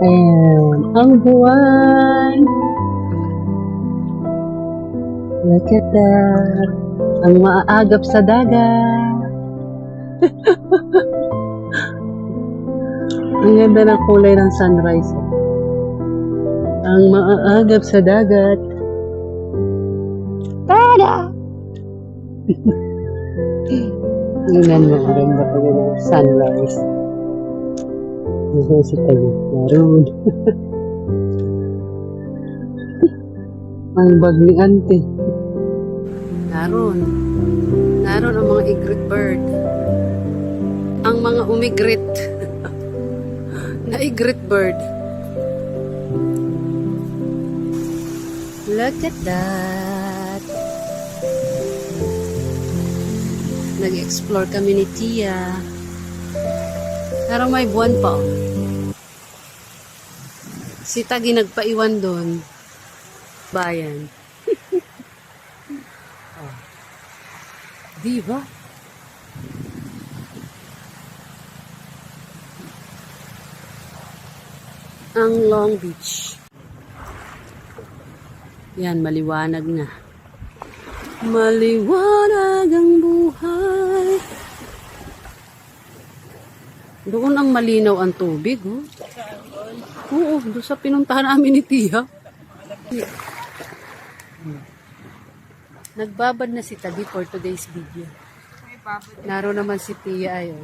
Ayan, ang buwan. Look at that. Ang maaagap sa dagat. Ang ganda ng kulay ng sunrise. Ang maaagap sa dagat. Tada! Tingnan mo, ang ganda pa ng sunrise. Diyan si Tayo. Naroon. Ang bag ni Ante. Naroon. Naroon ang mga egret bird. Ang mga umigret. Na egret bird. Look at that. Nag-explore kami ni Tia. Pero may buwan pa. Si Tagi nagpaiwan doon. Bayan. Oh. Diba? Ang Long Beach. Yan, maliwanag na. Maliwanag ang buhay. Doon ang malinaw ang tubig, oh. Oo, doon sa pinuntahan namin ni Tia. Nagbabad na si Tabi for today's video. Naroon naman si Tia, ayo.